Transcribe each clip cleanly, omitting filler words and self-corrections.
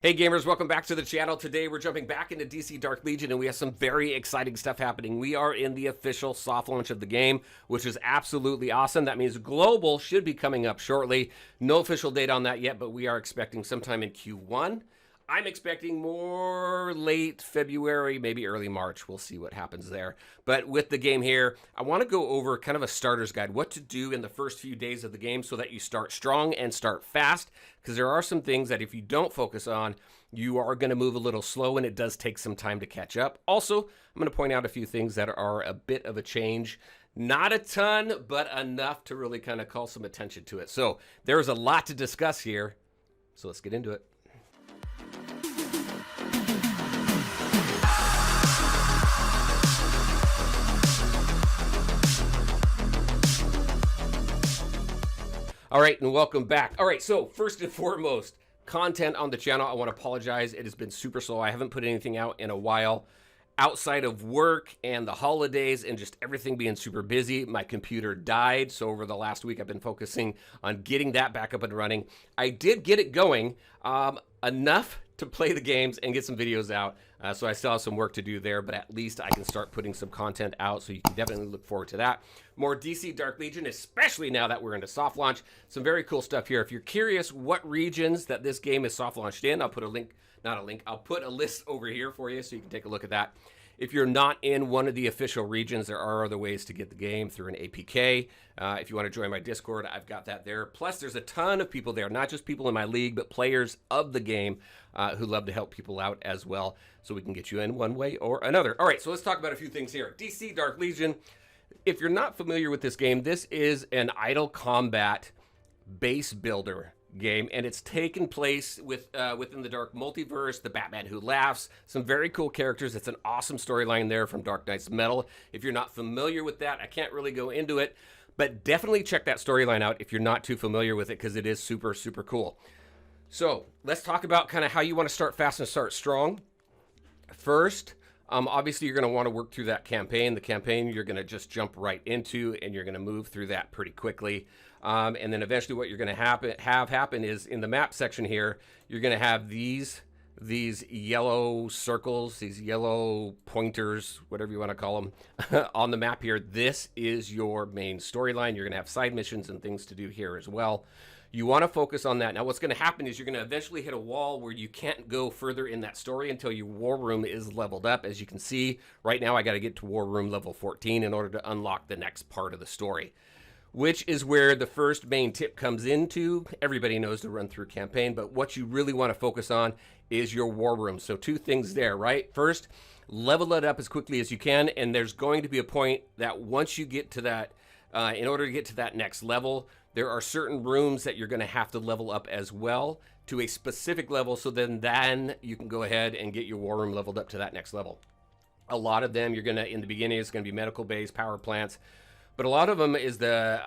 Hey gamers, welcome back to the channel. Today we're jumping back into DC Dark Legion and we have some very exciting stuff happening. We are in the official soft launch of the game, which is absolutely awesome. That means global should be coming up shortly. No official date on that yet, but we are expecting sometime in Q1. I'm expecting more late February, maybe early March. We'll see what happens there. But with the game here, I want to go over kind of a starter's guide, what to do in the first few days of the game so that you start strong and start fast, because there are some things that if you don't focus on, you are going to move a little slow and it does take some time to catch up. Also, I'm going to point out a few things that are a bit of a change. Not a ton, but enough to really kind of call some attention to it. So there's a lot to discuss here. So let's get into it. All right, and welcome back. All right, so first and foremost, content on the channel. I want to apologize. It has been super slow. I haven't put anything out in a while. Outside of work and the holidays and just everything being super busy, my computer died. So over the last week, I've been focusing on getting that back up and running. I did get it going enough to play the games and get some videos out. So I still have some work to do there, but at least I can start putting some content out. So you can definitely look forward to that. More DC Dark Legion, especially now that we're into soft launch. Some very cool stuff here. If you're curious what regions that this game is soft launched in, I'll put a link, I'll put a list over here for you so you can take a look at that. If you're not in one of the official regions, there are other ways to get the game through an APK. If you want to join my Discord, I've got that there. Plus, there's a ton of people there, not just people in my league, but players of the game who love to help people out as well, so we can get you in one way or another. All right, so let's talk about a few things here. DC Dark Legion. If you're not familiar with this game, this is an idle combat base builder game, and it's taken place within the Dark Multiverse, the Batman Who Laughs, some very cool characters. It's an awesome storyline there from Dark Knight's Metal. If you're not familiar with that, I can't really go into it, but definitely check that storyline out if you're not too familiar with it, because it is super, super cool. So let's talk about kind of how you want to start fast and start strong. First, obviously you're going to want to work through that campaign. The campaign you're going to just jump right into, and you're going to move through that pretty quickly. And then eventually what you're going to have happen is in the map section here, you're going to have these yellow circles, these yellow pointers, whatever you want to call them, on the map here. This is your main storyline. You're going to have side missions and things to do here as well. You want to focus on that. Now, what's going to happen is you're going to eventually hit a wall where you can't go further in that story until your war room is leveled up. As you can see, right now I got to get to war room level 14 in order to unlock the next part of the story, which is where the first main tip comes into. Everybody knows to run through campaign, but what you really want to focus on is your war room. So two things there, right? First, level it up as quickly as you can, and there's going to be a point that once you get to that, in order to get to that next level, there are certain rooms that you're going to have to level up as well to a specific level, so then you can go ahead and get your war room leveled up to that next level. A lot of them, you're going to, in the beginning, it's going to be medical base, power plants, but a lot of them is the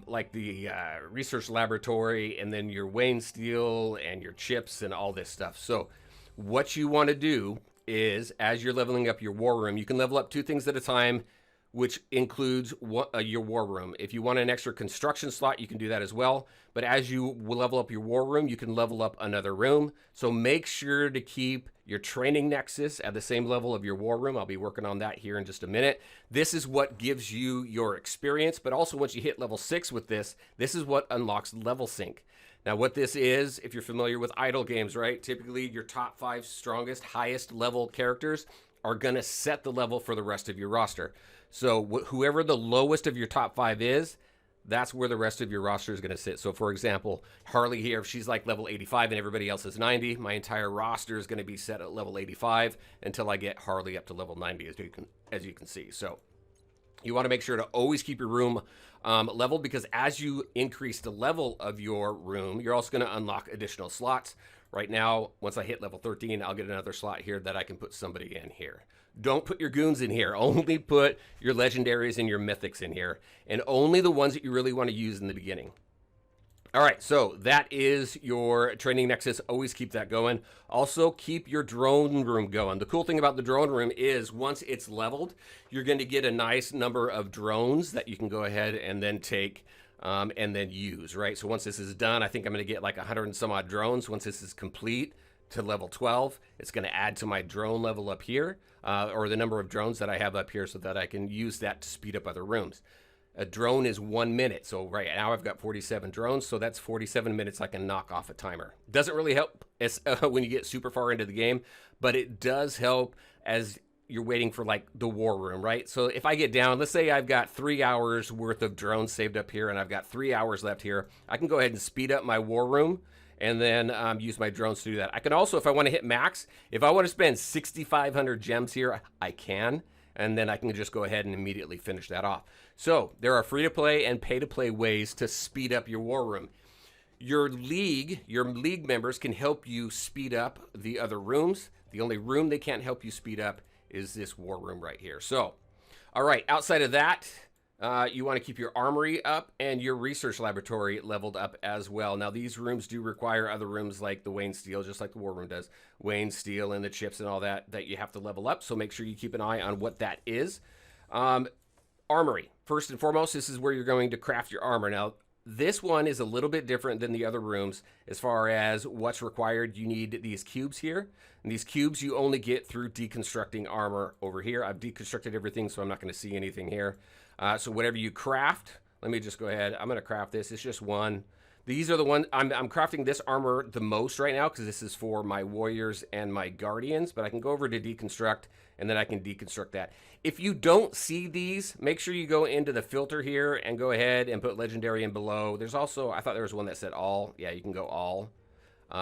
like the research laboratory, and then your weighing steel and your chips and all this stuff. So what you want to do is, as you're leveling up your war room, you can level up two things at a time, which includes your war room. If you want an extra construction slot, you can do that as well. But as you level up your war room, you can level up another room. So make sure to keep your training nexus at the same level of your war room. I'll be working on that here in just a minute. This is what gives you your experience, but also once you hit level 6 with this, this is what unlocks level sync. Now what this is, if you're familiar with idle games, right? Typically your top 5 strongest, highest level characters are gonna set the level for the rest of your roster. So whoever the lowest of your top 5 is, that's where the rest of your roster is going to sit. So for example, Harley here, if she's like level 85 and everybody else is 90, my entire roster is going to be set at level 85 until I get Harley up to level 90, as you can see. So you want to make sure to always keep your room leveled, because as you increase the level of your room, you're also going to unlock additional slots. Right now, once I hit level 13, I'll get another slot here that I can put somebody in here. Don't put your goons in here. Only put your legendaries and your mythics in here, and only the ones that you really want to use in the beginning. All right, so that is your training nexus. Always keep that going. Also, keep your drone room going. The cool thing about the drone room is once it's leveled, you're going to get a nice number of drones that you can go ahead and then take and then use, right? So once this is done, I think I'm going to get like 100 and some odd drones once this is complete. to level 12. It's going to add to my drone level up here, or the number of drones that I have up here so that I can use that to speed up other rooms. A drone is 1 minute. So right now I've got 47 drones. So that's 47 minutes I can knock off a timer. Doesn't really help when you get super far into the game, but it does help as you're waiting for like the war room, right? So if I get down, let's say I've got 3 hours worth of drones saved up here and I've got 3 hours left here, I can go ahead and speed up my war room and then use my drones to do that. I can also, if I want to hit max, if I want to spend 6,500 gems here, I can. And then I can just go ahead and immediately finish that off. So there are free-to-play and pay-to-play ways to speed up your war room. Your league members can help you speed up the other rooms. The only room they can't help you speed up is this war room right here. So, all right, outside of that, you want to keep your armory up and your research laboratory leveled up as well. Now, these rooms do require other rooms like the Wayne Steel, just like the war room does. Wayne Steel and the chips and all that you have to level up. So make sure you keep an eye on what that is. Armory. First and foremost, this is where you're going to craft your armor. Now, this one is a little bit different than the other rooms as far as what's required. You need these cubes here. And these cubes you only get through deconstructing armor over here. I've deconstructed everything, so I'm not going to see anything here. So whatever you craft, let me just go ahead. I'm going to craft this. It's just one. These are the ones, I'm crafting this armor the most right now because this is for my warriors and my guardians, but I can go over to deconstruct and then I can deconstruct that. If you don't see these, make sure you go into the filter here and go ahead and put legendary in below. There's also, I thought there was one that said all. Yeah, you can go all.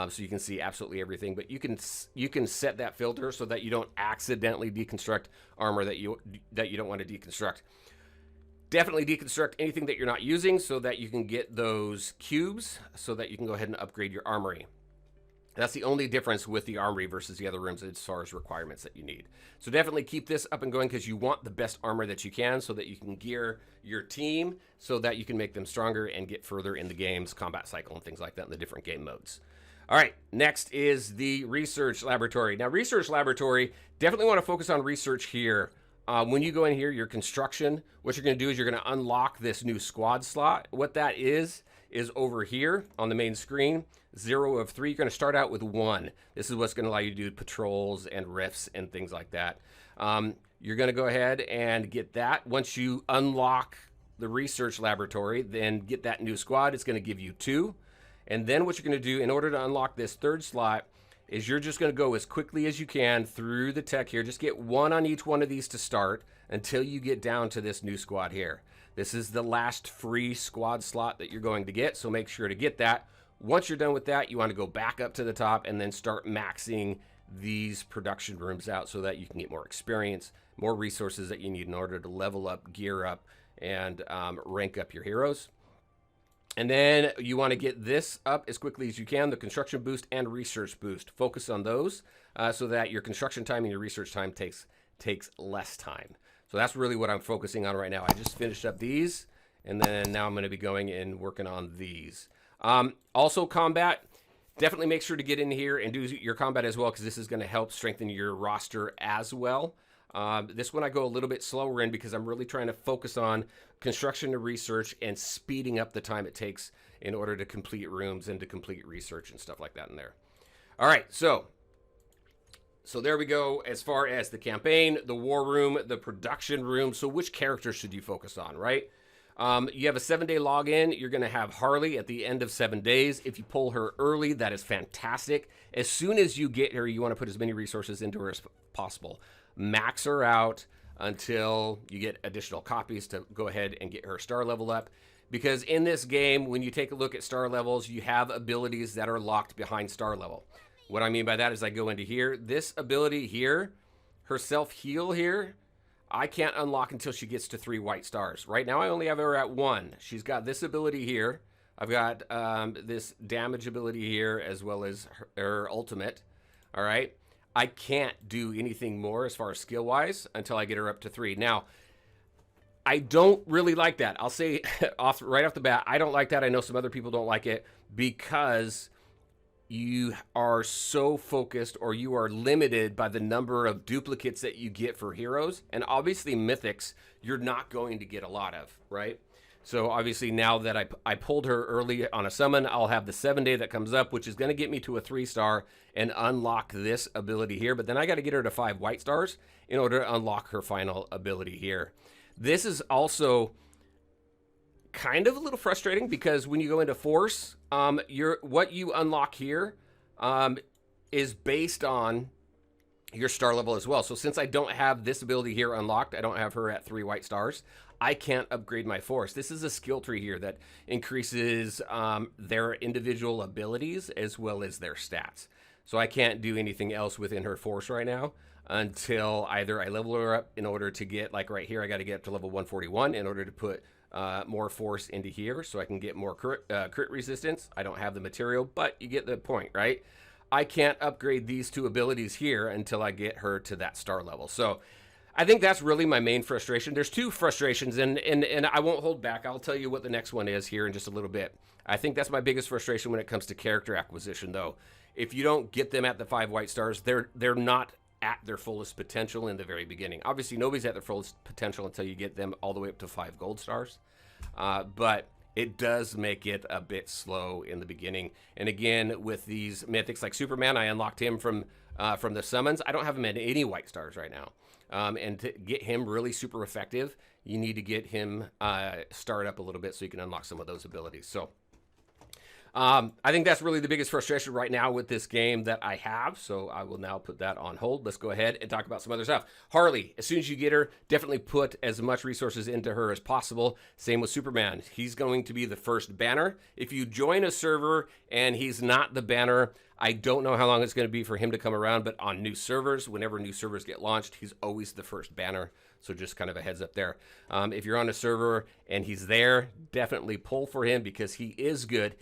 So you can see absolutely everything, but you can set that filter so that you don't accidentally deconstruct armor that you don't want to deconstruct. Definitely deconstruct anything that you're not using so that you can get those cubes so that you can go ahead and upgrade your armory. That's the only difference with the armory versus the other rooms as far as requirements that you need. So definitely keep this up and going because you want the best armor that you can so that you can gear your team so that you can make them stronger and get further in the game's combat cycle and things like that in the different game modes. All right, next is the research laboratory. Now, research laboratory, definitely want to focus on research here. When you go in here, your construction, what you're going to do is you're going to unlock this new squad slot. What that is over here on the main screen, 0 of 3. You're going to start out with 1. This is what's going to allow you to do patrols and rifts and things like that. You're going to go ahead and get that. Once you unlock the research laboratory, then get that new squad. It's going to give you 2. And then what you're going to do in order to unlock this 3rd slot is you're just going to go as quickly as you can through the tech here. Just get 1 on each one of these to start until you get down to this new squad here. This is the last free squad slot that you're going to get, so make sure to get that. Once you're done with that, you want to go back up to the top and then start maxing these production rooms out so that you can get more experience, more resources that you need in order to level up, gear up, and rank up your heroes. And then you want to get this up as quickly as you can, the construction boost and research boost. Focus on those so that your construction time and your research time takes less time. So that's really what I'm focusing on right now. I just finished up these, and then now I'm going to be going and working on these. Also combat, definitely make sure to get in here and do your combat as well because this is going to help strengthen your roster as well. This one I go a little bit slower in because I'm really trying to focus on construction and research and speeding up the time it takes in order to complete rooms and to complete research and stuff like that in there. All right, so there we go as far as the campaign, the war room, the production room. So which character should you focus on, right? You have a 7-day login. You're going to have Harley at the end of 7 days. If you pull her early, that is fantastic. As soon as you get her, you want to put as many resources into her as possible. Max her out until you get additional copies to go ahead and get her star level up. Because in this game, when you take a look at star levels, you have abilities that are locked behind star level. What I mean by that is I go into here. This ability here, her self-heal here, I can't unlock until she gets to 3 white stars. Right now, I only have her at 1. She's got this ability here. I've got this damage ability here as well as her ultimate. All right. I can't do anything more as far as skill-wise until I get her up to 3. Now, I don't really like that. I'll say right off the bat, I don't like that. I know some other people don't like it because you are so focused or you are limited by the number of duplicates that you get for heroes. And obviously mythics, you're not going to get a lot of, right? So obviously now that I pulled her early on a summon, I'll have the 7-day that comes up, which is going to get me to a 3-star and unlock this ability here. But then I got to get her to 5 white stars in order to unlock her final ability here. This is also kind of a little frustrating because when you go into Force, what you unlock here is based on your star level as well. So since I don't have this ability here unlocked, I don't have her at 3 white stars, I can't upgrade my Force. This is a skill tree here that increases their individual abilities as well as their stats. So I can't do anything else within her Force right now until either I level her up in order to get, like right here, I got to get up to level 141 in order to put more Force into here so I can get more crit resistance. I don't have the material, but you get the point, right? I can't upgrade these 2 abilities here until I get her to that star level. So I think that's really my main frustration. There's 2 frustrations, and I won't hold back. I'll tell you what the next one is here in just a little bit. I think that's my biggest frustration when it comes to character acquisition, though. If you don't get them at the 5 white stars, they're not at their fullest potential in the very beginning. Obviously, nobody's at their fullest potential until you get them all the way up to 5 gold stars. But it does make it a bit slow in the beginning. And again, with these mythics like Superman, I unlocked him from the summons. I don't have him at any white stars right now. And to get him really super effective, you need to get him started up a little bit so you can unlock some of those abilities. So I think that's really the biggest frustration right now with this game that I have. So I will now put that on hold. Let's go ahead and talk about some other stuff. Harley, as soon as you get her, definitely put as much resources into her as possible. Same with Superman. He's going to be the first banner. If you join a server and he's not the banner, I don't know how long it's going to be for him to come around, but on new servers, whenever new servers get launched, he's always the first banner. So just kind of a heads up there. If you're on a server and he's there, definitely pull for him because he is good.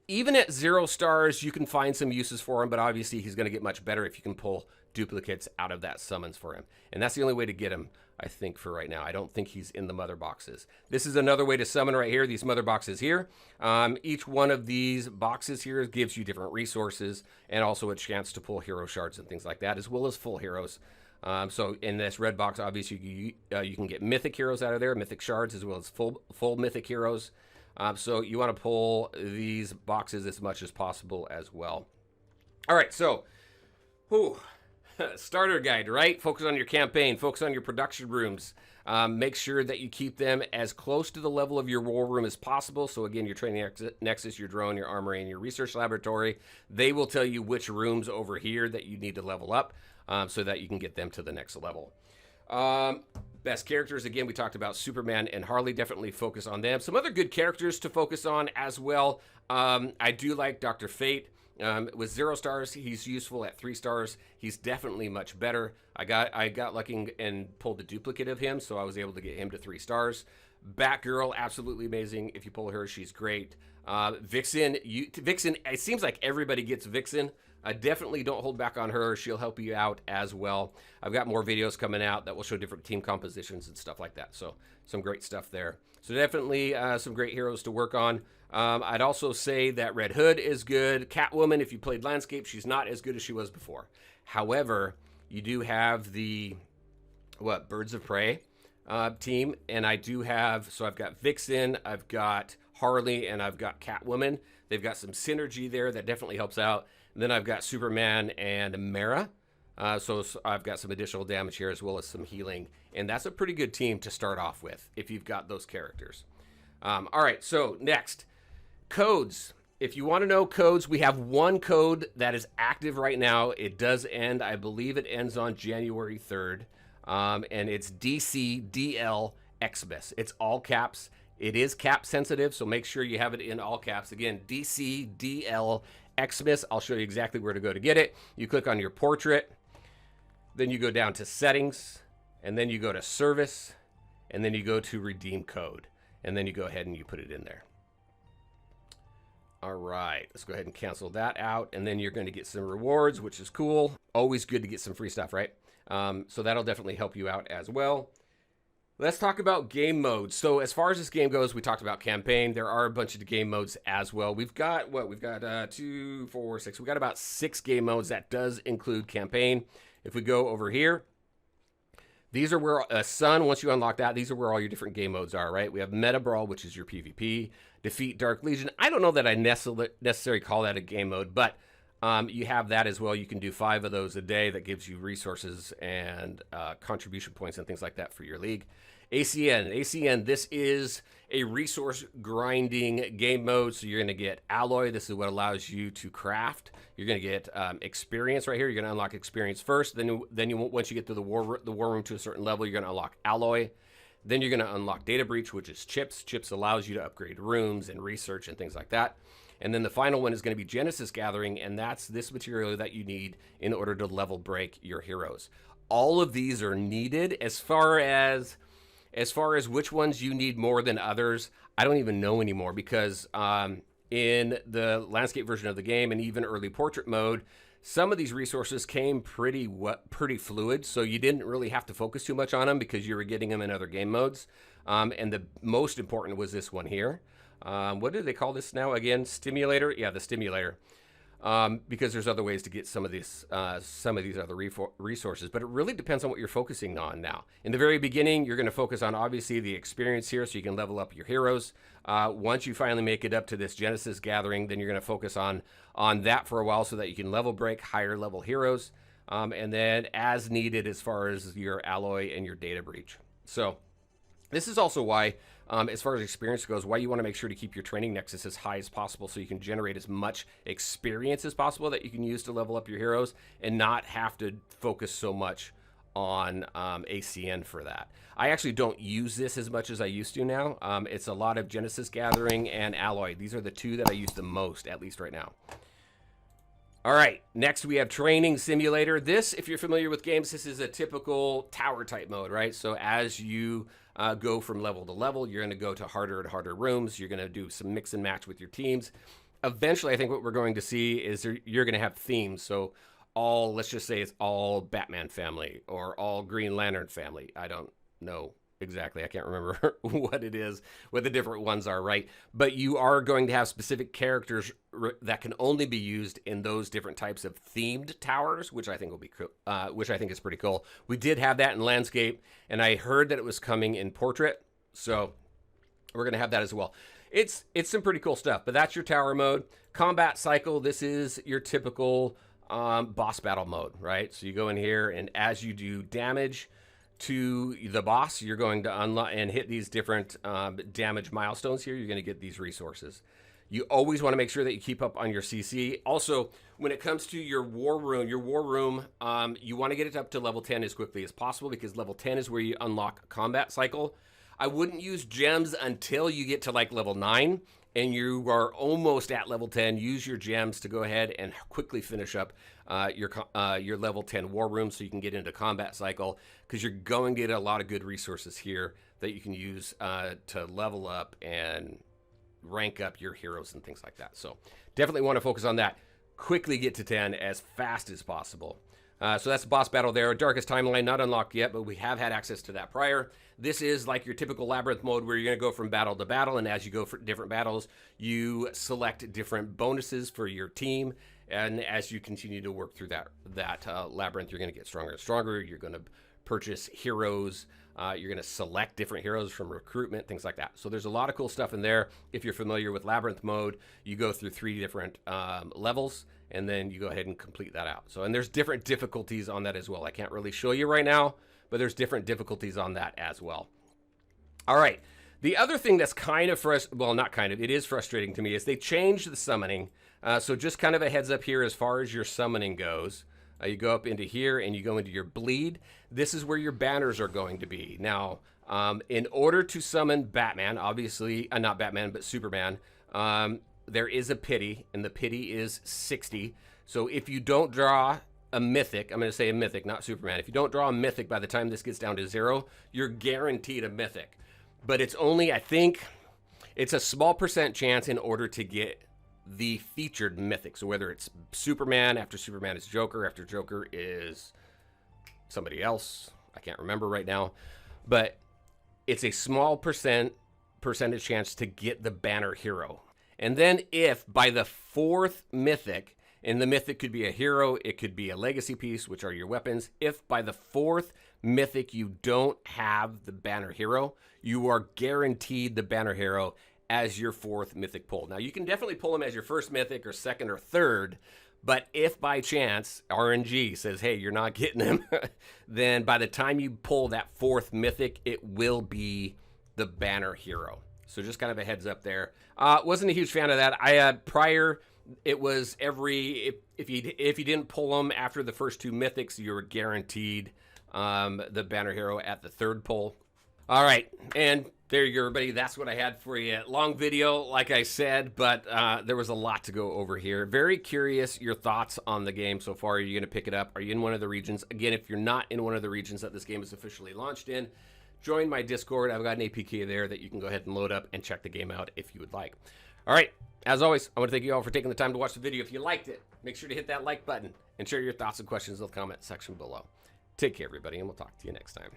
Even at 0 stars, you can find some uses for him, but obviously he's going to get much better if you can pull duplicates out of that summons for him. And that's the only way to get him, I think, for right now. I don't think he's in the mother boxes. This is another way to summon right here, these mother boxes here. Each one of these boxes here gives you different resources and also a chance to pull hero shards and things like that, as well as full heroes. So in this red box, obviously, you can get mythic heroes out of there, mythic shards, as well as full mythic heroes. So you want to pull these boxes as much as possible as well. All right, so starter guide, right? Focus on your campaign, focus on your production rooms. Make sure that you keep them as close to the level of your war room as possible. So again, your training nexus, your drone, your armory, and your research laboratory, they will tell you which rooms over here that you need to level up so that you can get them to the next level. Best characters, again, we talked about Superman and Harley. Definitely focus on them. Some other good characters to focus on as well. I do like Dr. Fate. With 0 stars, he's useful. At 3 stars, he's definitely much better. I got lucky and pulled the duplicate of him, so I was able to get him to 3 stars. Batgirl, absolutely amazing. If you pull her, she's great. Vixen, it seems like everybody gets Vixen. Definitely don't hold back on her. She'll help you out as well. I've got more videos coming out that will show different team compositions and stuff like that. So some great stuff there. So definitely some great heroes to work on. I'd also say that Red Hood is good. Catwoman, if you played Landscape, she's not as good as she was before. However, you do have the, Birds of Prey team. And I do have, so I've got Vixen, I've got Harley, and I've got Catwoman. They've got some synergy there that definitely helps out. And then I've got Superman and Mara. So I've got some additional damage here as well as some healing. And that's a pretty good team to start off with if you've got those characters. All right, so next, codes. If you want to know codes, we have one code that is active right now. It does end, I believe it ends on January 3rd. And it's DCDL Xmas. It's all caps. It is cap sensitive, so make sure you have it in all caps. Again, DCDL Xmas. I'll show you exactly where to go to get it. You click on your portrait, then you go down to settings, and then you go to service, and then you go to redeem code, and then you go ahead and you put it in there. All right, let's go ahead and cancel that out, and then you're going to get some rewards, which is cool. Always good to get some free stuff, right? So that'll definitely help you out as well. Let's talk about game modes. So as far as this game goes, we talked about campaign. There are a bunch of game modes as well. We've got, we've got 2, 4, 6. We've got about 6 game modes. That does include campaign. If we go over here, These are where Sun, once you unlock that, these are where all your different game modes are, right? We have Meta Brawl, which is your PvP, Defeat Dark Legion. I don't know that I necessarily call that a game mode, but you have that as well. You can do 5 of those a day. That gives you resources and contribution points and things like that for your league. ACN, this is a resource grinding game mode. So you're going to get alloy. This is what allows you to craft. You're going to get experience right here. You're going to unlock experience first. Then once you get to the war room to a certain level, you're going to unlock alloy. Then you're going to unlock data breach, which is chips. Chips allows you to upgrade rooms and research and things like that. And then the final one is going to be Genesis Gathering, and that's this material that you need in order to level break your heroes. All of these are needed. As far as which ones you need more than others, I don't even know anymore, because in the landscape version of the game and even early portrait mode, some of these resources came pretty fluid, so you didn't really have to focus too much on them because you were getting them in other game modes. And the most important was this one here. What do they call this now again? Stimulator? Yeah, the stimulator. Because there's other ways to get some of these other resources, but it really depends on what you're focusing on now. In the very beginning, you're going to focus on obviously the experience here, so you can level up your heroes. Once you finally make it up to this Genesis Gathering, then you're going to focus on that for a while so that you can level break higher level heroes, and then as needed as far as your alloy and your data breach. So this is also why, as far as experience goes, why you want to make sure to keep your training nexus as high as possible so you can generate as much experience as possible that you can use to level up your heroes and not have to focus so much on ACN for that. I actually don't use this as much as I used to now. It's a lot of Genesis Gathering and Alloy. These are the two that I use the most, at least right now. All right, next we have Training Simulator. This, if you're familiar with games, this is a typical tower type mode, right? So as you go from level to level, you're going to go to harder and harder rooms. You're going to do some mix and match with your teams. Eventually, I think what we're going to see is you're going to have themes. So let's just say it's all Batman family or all Green Lantern family. I don't know exactly. I can't remember what the different ones are, right? But you are going to have specific characters that can only be used in those different types of themed towers, which I think will be cool, which I think is pretty cool. We did have that in landscape, and I heard that it was coming in portrait, so we're going to have that as well. It's some pretty cool stuff, but that's your tower mode. Combat cycle, this is your typical boss battle mode, right? So you go in here, and as you do damage to the boss, you're going to unlock and hit these different damage milestones here. You're going to get these resources. You always want to make sure that you keep up on your CC. Also, when it comes to your war room, you want to get it up to level 10 as quickly as possible, because level 10 is where you unlock combat cycle. I wouldn't use gems until you get to like level 9 and you are almost at level 10. Use your gems to go ahead and quickly finish up your level 10 war room so you can get into combat cycle, because you're going to get a lot of good resources here that you can use to level up and rank up your heroes and things like that. So definitely want to focus on that. Quickly get to 10 as fast as possible. So that's the boss battle there. Darkest Timeline, not unlocked yet, but we have had access to that prior. This is like your typical labyrinth mode where you're going to go from battle to battle, and as you go for different battles, you select different bonuses for your team, and as you continue to work through that labyrinth, you're going to get stronger and stronger. You're going to purchase heroes. You're going to select different heroes from recruitment, things like that. So there's a lot of cool stuff in there. If you're familiar with labyrinth mode, you go through 3 different levels, and then you go ahead and complete that out. So, and there's different difficulties on that as well. I can't really show you right now, but there's different difficulties on that as well. All right. The other thing that's kind of it is frustrating to me, is they changed the summoning. So just kind of a heads up here as far as your summoning goes. You go up into here and you go into your bleed. This is where your banners are going to be. Now, in order to summon Batman, obviously, not Batman, but Superman, there is a pity, and the pity is 60. So if you don't draw a mythic, I'm going to say a mythic, not Superman. If you don't draw a mythic by the time this gets down to 0, you're guaranteed a mythic. But it's only, I think, it's a small % chance in order to get the featured mythic. So whether it's Superman, after Superman is Joker, after Joker is somebody else, I can't remember right now, but it's a small percentage chance to get the banner hero. And then if by the 4th mythic, And the mythic could be a hero, it could be a legacy piece, which are your weapons. If by the 4th mythic you don't have the banner hero, you are guaranteed the banner hero as your 4th mythic pull. Now, you can definitely pull them as your 1st mythic or 2nd or 3rd, but if by chance RNG says, hey, you're not getting them, then by the time you pull that 4th mythic, it will be the banner hero. So just kind of a heads up there. Wasn't a huge fan of that. I prior, it was every, if you didn't pull them after the first 2 mythics, you were guaranteed the banner hero at the 3rd pull. All right, and there you go, everybody. That's what I had for you. Long video, like I said, but there was a lot to go over here. Very curious your thoughts on the game so far. Are you going to pick it up? Are you in one of the regions? Again, if you're not in one of the regions that this game is officially launched in, join my Discord. I've got an APK there that you can go ahead and load up and check the game out if you would like. All right, as always, I want to thank you all for taking the time to watch the video. If you liked it, make sure to hit that like button and share your thoughts and questions in the comment section below. Take care, everybody, and we'll talk to you next time.